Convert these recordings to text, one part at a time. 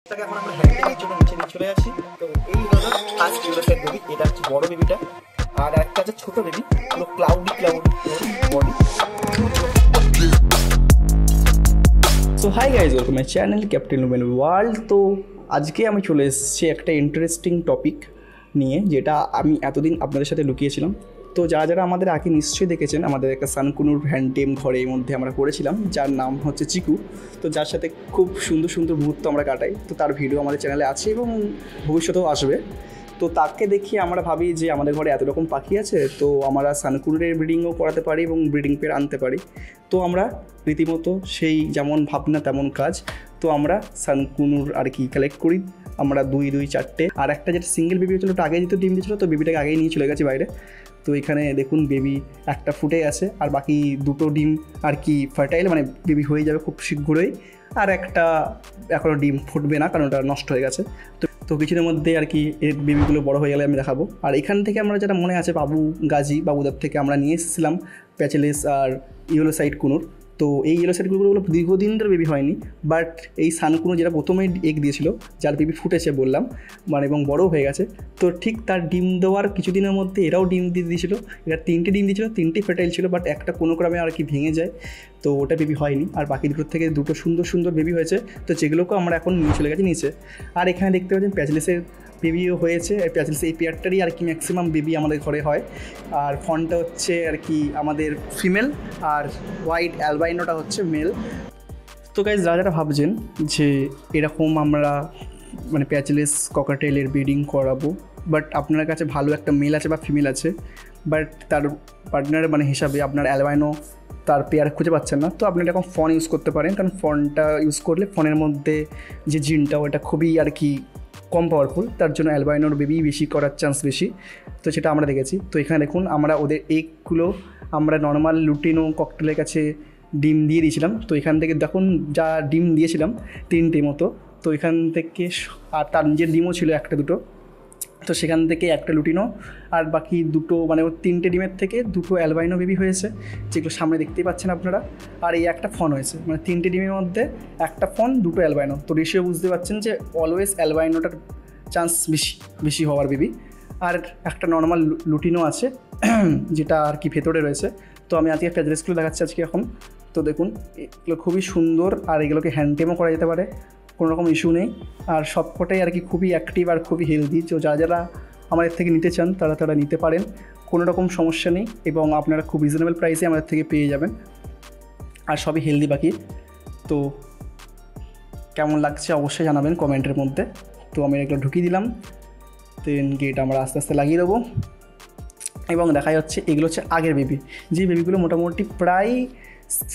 তাকে এখন আমরা হ্যান্ডেলের জন্য নিচে নিয়ে চলে আসি। তো এই হলো ফার্স্ট ইউরোসাইড বেবি, এটা হচ্ছে বড় বেবিটা, আর একটা হচ্ছে ছোট বেবি, পুরো cloudy body. So hi guys, welcome my channel captain women world. তো আজকে আমি চলে এসেছি একটা ইন্টারেস্টিং টপিক নিয়ে, যেটা আমি এতদিন আপনাদের সাথে লুকিয়েছিলাম। তো যারা যারা আমাদের আগে নিশ্চয়ই দেখেছেন, আমাদের একটা সানকুনুর হ্যান্ডটেম ঘরের মধ্যে আমরা করেছিলাম, যার নাম হচ্ছে চিকু। তো যার সাথে খুব সুন্দর সুন্দর মুহূর্ত আমরা কাটাই। তো তার ভিডিও আমাদের চ্যানেলে আছে এবং ভবিষ্যতেও আসবে। তো তাকে দেখি আমরা ভাবি যে আমাদের ঘরে এত রকম পাখি আছে, তো আমরা সানকুনুরের ব্রিডিংও করাতে পারি এবং ব্রিডিং পেয়ার আনতে পারি। তো আমরা রীতিমতো সেই যেমন ভাবনা তেমন কাজ। তো আমরা সানকুনুর আর কি কালেক্ট করি আমরা 2 4টে, আর একটা যেটা সিঙ্গেল বেবি হচ্ছিলো ওটা আগে যেহেতু ডিম দিয়েছিলো, তো বেবিটাকে আগেই নিয়ে চলে গেছি বাইরে। তো এখানে দেখুন বেবি একটা ফুটে আছে, আর বাকি দুটো ডিম আর কি ফার্টাইল, মানে বেবি হয়ে যাবে খুব শীঘ্রই। আর একটা এখনও ডিম ফুটবে না, কারণ ওটা নষ্ট হয়ে গেছে। তো কিছুদিনের মধ্যে আর কি এর বেবিগুলো বড় হয়ে গেলে আমি দেখাবো। আর এখান থেকে আমরা যেটা মনে আছে বাবুদার থেকে আমরা নিয়ে এসেছিলাম প্যাচেলেস আর ইয়েলোসাইড কুনুর। তো এই ইয়েলোসাইড কুনুরগুলো দীর্ঘদিন ধরে বেবি হয়নি, বাট এই সানকুনুর যেটা প্রথমেই এগ দিয়েছিল, যার বেবি ফুটেছে বললাম মানে এবং বড়ও হয়ে গেছে, তো ঠিক তার ডিম দেওয়ার কিছুদিনের মধ্যে এরাও ডিম দিয়ে দিয়েছিলো। এরা 3টে ডিম দিয়েছিলো, 3টেই ফার্টাইল ছিল, বাট একটা কোনো ক্রমে আর কি ভেঙে যায়, তো ওটা বেবি হয়নি। আর বাকি দুটোর থেকে দুটো সুন্দর সুন্দর বেবি হয়েছে, তো যেগুলোকেও আমরা এখন নিয়ে চলে গেছি নিচে। আর এখানে দেখতে পাচ্ছেন প্যাচলেসের বেবিও হয়েছে। প্যাচলেস এই পেয়ারটারই আর কি ম্যাক্সিমাম বেবি আমাদের ঘরে হয়। আর ফনটা হচ্ছে আর কি আমাদের ফিমেল, আর হোয়াইট অ্যালবাইনোটা হচ্ছে মেল। তো গাইজ যারা যারা ভাবছেন যে এরকম আমরা মানে প্যাচলেস ককাটেলের ব্রিডিং করাবো, বাট আপনার কাছে ভালো একটা মেল আছে বা ফিমেল আছে, বাট তার পার্টনার মানে হিসাবে আপনার অ্যালবাইনো তার পেয়ার খুঁজে পাচ্ছেন না, তো আপনি এরকম ফোন ইউজ করতে পারেন। কারণ ফোনটা ইউজ করলে ফোনের মধ্যে যে জিনটা ওটা খুবই আর কি কম পাওয়ারফুল, তার জন্য অ্যালবাইনোর বেবি বেশি করার চান্স বেশি। তো সেটা আমরা দেখেছি। তো এখানে দেখুন আমরা ওদের এগগুলো আমরা নর্মাল লুটিনো ককটেলের কাছে ডিম দিয়ে দিয়েছিলাম। তো এখান থেকে দেখুন যা ডিম দিয়েছিলাম 3টে মতো, তো এখান থেকে আর তার নিজের ডিমও ছিল একটা দুটো, তো সেখান থেকে একটা লুটিনো আর বাকি দুটো মানে ওর 3টে ডিমের থেকে দুটো অ্যালবাইনো বেবি হয়েছে, যেগুলো সামনে দেখতেই পাচ্ছেন আপনারা। আর এই একটা ফন হয়েছে, মানে 3টে ডিমের মধ্যে একটা ফন দুটো অ্যালবাইনো। তো রেশিও বুঝতে পারছেন যে অলওয়েজ অ্যালবাইনোটার চান্স বেশি হওয়ার বেবি। আর একটা নর্মাল লুটিনো আছে যেটা আর কি ভেতরে রয়েছে। তো আমি আজকে প্যাচলেসগুলো দেখাচ্ছি আজকে এখন। তো দেখুন এগুলো খুবই সুন্দর, আর এগুলোকে হ্যান্ডটেমও করা যেতে পারে, কোনো রকম ইস্যু নেই। আর সবকটাই আর কি খুবই অ্যাক্টিভ আর খুবই হেলদি। তো যারা যারা আমাদের থেকে নিতে চান তারা নিতে পারেন, কোনো রকম সমস্যা নেই, এবং আপনারা খুব রিজনেবল প্রাইসে আমাদের থেকে পেয়ে যাবেন, আর সবই হেলদি বাকি। তো কেমন লাগছে অবশ্যই জানাবেন কমেন্টের মধ্যে। তো আমি এগুলো ঢুকিয়ে দিলাম, দেন গেট আমরা আস্তে আস্তে লাগিয়ে দেবো। এবং দেখা যাচ্ছে এগুলো হচ্ছে আগের বেবি, যে বেবিগুলো মোটামুটি প্রায়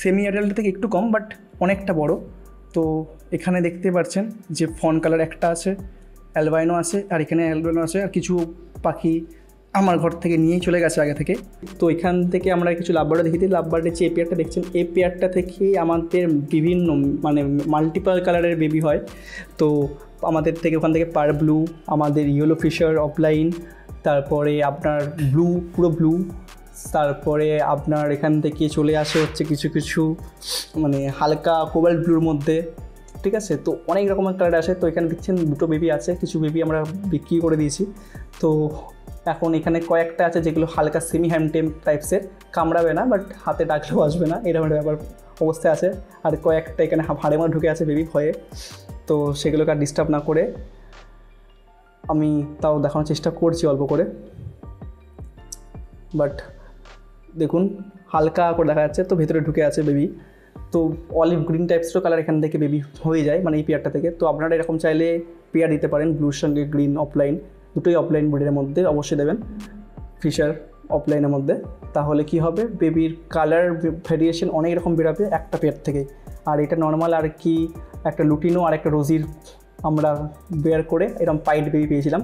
সেমি অ্যাডাল্ট থেকে একটু কম, বাট অনেকটা বড়। তো এখানে দেখতে পাচ্ছেন যে ফন কালার একটা আছে, অ্যালবাইনো আছে, আর এখানে অ্যালবাইনো আছে, আর কিছু পাখি আমার ঘর থেকে নিয়েই চলে গেছে আগে থেকে। তো এখান থেকে আমরা কিছু লাভবার্ডে দেখি দিই। লাভবার্ডের যে এই পেয়ারটা দেখছেন, এই পেয়ারটা থেকেই আমাদের বিভিন্ন মানে মাল্টিপাল কালারের বেবি হয়। তো আমাদের থেকে ওখান থেকে পার ব্লু, আমাদের ইয়েলো ফিশার অফলাইন, তারপরে আপনার ব্লু পুরো ব্লু, তারপরে আপনার এখান থেকে চলে আসে হচ্ছে কিছু কিছু মানে হালকা কোবাল্ট ব্লুর মধ্যে, ঠিক আছে। তো অনেক রকমের কালার আসে। তো এখানে দেখছেন দুটো বেবি আছে, কিছু বেবি আমরা বিক্রি করে দিয়েছি। তো এখন এখানে কয়েকটা আছে যেগুলো হালকা সেমি হ্যান্ডটেম টাইপসের, কামড়াবে না বাট হাতে ডাকলেও আসবে না, এরকম একটা ব্যাপার অবস্থায় আছে। আর কয়েকটা এখানে হাড়ে মধ্যে ঢুকে আছে বেবি ভয়ে, তো সেগুলোকে আর ডিস্টার্ব না করে আমি তাও দেখানোর চেষ্টা করছি অল্প করে। বাট দেখুন হালকা করে দেখা যাচ্ছে, তো ভেতরে ঢুকে আছে বেবি। তো অলিভ গ্রিন টাইপসেরও কালার এখান থেকে বেবি হয়ে যায় মানে এই পেয়ারটা থেকে। তো আপনারা এরকম চাইলে পেয়ার দিতে পারেন, ব্লুর সঙ্গে গ্রিন অফলাইন, দুটোই অফলাইন ব্রিডের মধ্যে অবশ্যই দেবেন, ফিশার অফলাইনের মধ্যে। তাহলে কি হবে, বেবির কালার ভ্যারিয়েশন অনেক রকম বেরোবে একটা পেয়ার থেকে। আর এটা নর্মাল আর কি একটা লুটিনো আর একটা রোজির আমরা বেয়ার করে এরকম পাইট বেবি পেয়েছিলাম।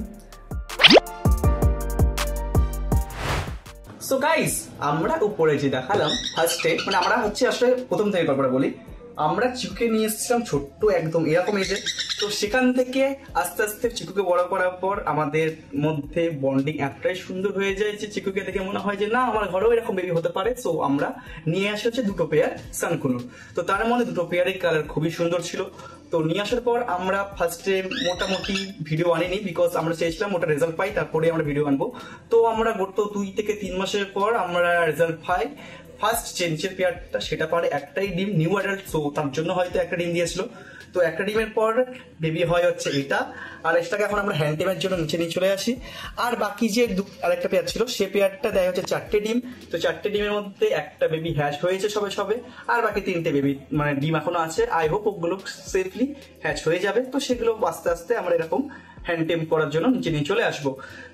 সো গাইস, আমরা উপরে যে দেখালাম ফার্স্টে, মানে আমরা হচ্ছে আসলে প্রথম থেকে গল্পটা বলি, আমরা চিকুকে নিয়ে এসেছিলাম ছোট্ট একদম এরকম এজে। তো সেখান থেকে আস্তে আস্তে চিকুকে বড় করার পর আমাদের মধ্যে বন্ডিং এতটাই সুন্দর হয়ে যায় যে চিকুকে দেখে মনে হয় যে না আমার ঘরেও এরকম বেবি হতে পারে। সো আমরা নিয়ে আসি হচ্ছে দুটো পেয়ার সানকুনুর। তো তার মধ্যে দুটো পেয়ারের কালার খুবই সুন্দর ছিল, তো নিয়ে আসার পর আমরা ফার্স্টে মোটামুটি ভিডিও আনিনি, বিকজ আমরা চেয়েছিলাম ওটা রেজাল্ট পাই তারপরে আমরা ভিডিও আনবো। তো আমরা গত 2 থেকে 3 মাসের পর আমরা রেজাল্ট পাই। ফার্স্ট চেঞ্জের পেয়ারটা সেটা পারে একটাই ডিম, নিউ অ্যাডাল্ট, সো তার জন্য হয়তো একটা ডিম দিয়েছিল। তো একটা ডিমের পর বেবি হয় হচ্ছে এটা, আর এটাকে এখন আমরা হ্যান্ড টেমের জন্য নিচে নিয়ে চলে আসি। আর বাকি যে আরেকটা পেয়ার ছিল সে পেয়ারটা দেয় হচ্ছে 4টে ডিম। তো 4টে ডিমের মধ্যে একটা বেবি হ্যাচ হয়েছে সবে সবে, আর বাকি 3টে বেবি মানে ডিম এখনো আছে। আই হোপ ওগুলো সেফলি হ্যাচ হয়ে যাবে। তো সেগুলো আস্তে আস্তে আমরা এরকম হ্যান্ড টেম করার জন্য নিচে নিয়ে চলে আসবো।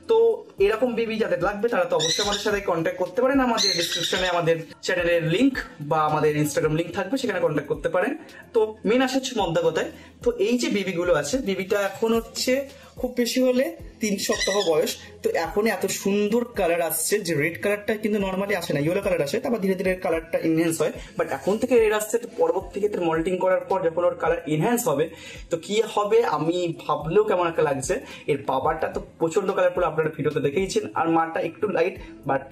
তো এরকম বেবি যাদের লাগবে তারা তো অবশ্যই আমাদের সাথে কন্ট্যাক্ট করতে পারেন। আমাদের ডিসক্রিপশনে আমাদের চ্যানেলের লিঙ্ক বা আমাদের ইনস্টাগ্রাম লিঙ্ক থাকবে, সেখানে কন্ট্যাক্ট করতে পারেন। তো মেন আসে হচ্ছে মদ্দা কথায়। তো এই যে বেবিগুলো আছে, বেবিটা এখন হচ্ছে খুব বেশি হলে 3 সপ্তাহ বয়স। তো এখন এত সুন্দর কালার আসছে, যে রেড কালারটা কিন্তু নর্মালি আসে না, ইয়েলো কালার আসে, তারপর ধীরে ধীরে কালারটা ইনহ্যান্স হয়। বাট এখন থেকে রেড আসছে, তো পরবর্তী ক্ষেত্রে মল্টিং করার পর যখন ওর কালার ইনহ্যান্স হবে তো কি হবে আমি ভাবলেও কেমন একটা লাগছে। এর বাবাটা তো প্রচন্ড কালারফুল, আপনারা ভিডিওতে দেখেইছেন, আর মাটা একটু লাইট। বাট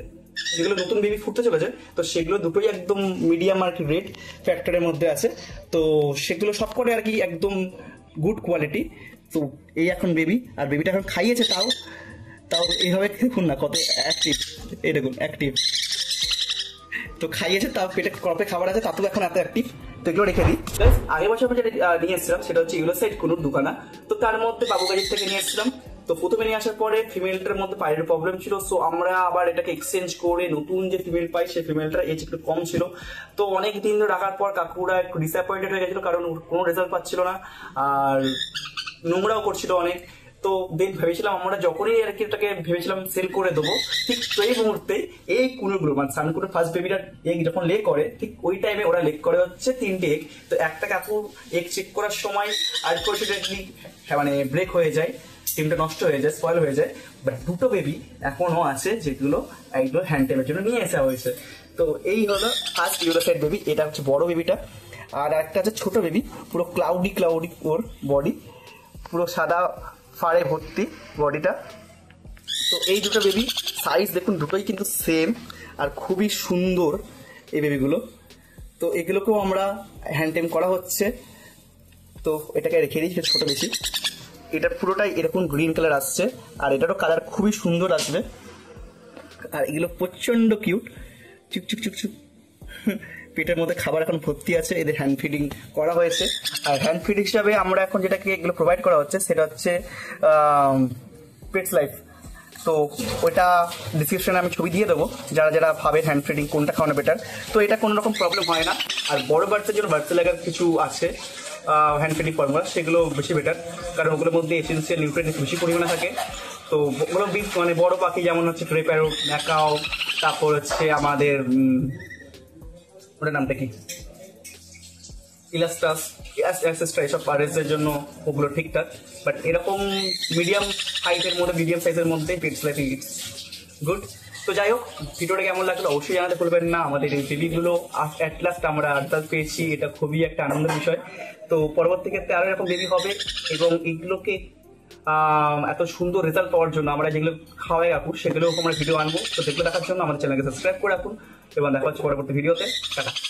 যেগুলো নতুন বেবি ফুটতে চলেছে তো সেগুলো দুটোই একদম মিডিয়াম আর কি রেড ফ্যাক্টরের মধ্যে আছে। তো সেগুলো সব করে আর কি একদম গুড কোয়ালিটি। তো এই এখন বেবি, আর বেবিটা এখন খাইয়েছে, তাও তাও এইভাবে দেখুন না কত অ্যাক্টিভ, এই দেখুন অ্যাক্টিভ। তো খাইয়েছে, তাও পেটে কপে খাবার আছে, তাতেও এখন এত অ্যাক্টিভ। তো এগুলো রেখে দিই। আগের বছর আমরা যেটা নিয়ে এসেছিলাম সেটা হচ্ছে ইউলোসাইড কোনোর দোকানা। তো তার মধ্যে বাবুগাজির থেকে নিয়ে এসেছিলাম। তো প্রথমে নিয়ে আসার পরে ফিমেলটার মধ্যে পায়ের প্রবলেম ছিল, সো আমরা আবার এটাকে এক্সচেঞ্জ করে নতুন যে ফিমেল পাই সেই ফিমেলটার এজ একটু কম ছিল। তো অনেক দিন ধরে রাখার পর কাকুরা একটু ডিসঅ্যাপয়েন্টেড হয়ে গেছিল, কারণ কোনো রেজাল্ট পাচ্ছিল না আর নোংরাও করছিল অনেক। তো দেন ভেবেছিলাম আমরা যখনই আর কি এটাকে ভেবেছিলাম সেল করে দেবো, ঠিক সেই মুহূর্তে এই কুনুগুলো মানে সানকুনের ফার্স্ট বেবিটার এগ যখন লে করে ঠিক ওই টাইমে ওরা লেগ করে হচ্ছে 3টে এগ। তো একটা কাকু এগ চেক করার সময় আনফরচুনেটলি মানে ব্রেক হয়ে যায়, ডিমটা নষ্ট হয়ে যায়, স্পয়েল হয়ে যায়। বাট 2টো বেবি এখনো আছে যেগুলো এইগুলো হ্যান্ড টেমের জন্য নিয়ে আসা হয়েছে। তো এই হলো ফার্স্ট ইউরোসাইড বেবি, এটা হচ্ছে বড় বেবিটা। আর একটা আছে ছোট বেবি, পুরো ক্লাউডি ওর বডি, পুরো সাদা ফাড়ে ভর্তি বডিটা। তো এই দুটো বেবি সাইজ দেখুন দুটোই কিন্তু সেম আর খুবই সুন্দর এই বেবিগুলো। তো এগুলোকেও আমরা হ্যান্ড টেম করা হচ্ছে। তো এটাকে রেখে দিই, ছোট বেশি। এটা পুরোটাই এরকম গ্রিন কালার আসছে, আর এটারও কালার খুবই সুন্দর আসবে। আর এগুলো প্রচন্ড কিউট, চুকচুক চুকচুক। পেটের মধ্যে খাবার এখন ভর্তি আছে, এদের হ্যান্ড ফিডিং করা হয়েছে। আর হ্যান্ড ফিড হিসাবে আমরা এখন যেটাকে এগুলো প্রোভাইড করা হচ্ছে সেটা হচ্ছে পেটস লাইফ। তো ওইটা ডিসক্রিপশনে আমি ছবি দিয়ে দেবো, যারা যারা ভাবে হ্যান্ড ফিডিং কোনটা খাওয়ানো বেটার। তো এটা কোনো রকম প্রবলেম হয় না। আর বড় বাচ্চার জন্য বাচ্চা লাগার কিছু আছে হ্যান্ড ফিডিং ফর্মুলা, সেগুলো বেশি বেটার, কারণ ওগুলোর মধ্যে এসেন্সিয়াল নিউট্রিয়েন্টস বেশি পরিমাণে থাকে। তো ওগুলো মানে বড় পাখি যেমন হচ্ছে গ্রে প্যারট, ম্যাকাও, তারপর হচ্ছে আমাদের ওটার নামটা কি ইলাস্টাস, এসব পারেসের জন্য ওগুলো ঠিকঠাক। বাট এরকম মিডিয়াম হাইটের মধ্যে, মিডিয়াম সাইজের মধ্যে পেটস লাইফ ইটস গুড। তো যাই হোক, ভিডিওটা কেমন লাগলো অবশ্যই জানাতে ভুলবেন না। আমাদের এই বেবিগুলো অ্যাট লাস্ট আমরা রেজাল্ট পেয়েছি, এটা খুবই একটা আনন্দের বিষয়। তো পরবর্তী ক্ষেত্রে আরো এরকম বেবি হবে, এবং এইগুলোকে এত সুন্দর রেজাল্ট পাওয়ার জন্য আমরা যেগুলো খাওয়াই রাখবো সেগুলো আমরা ভিডিও আনবো। তো সেগুলো দেখার জন্য আমাদের চ্যানেলকে সাবস্ক্রাইব করে রাখুন, এবং দেখা হচ্ছে পরবর্তী ভিডিওতে। টাটা।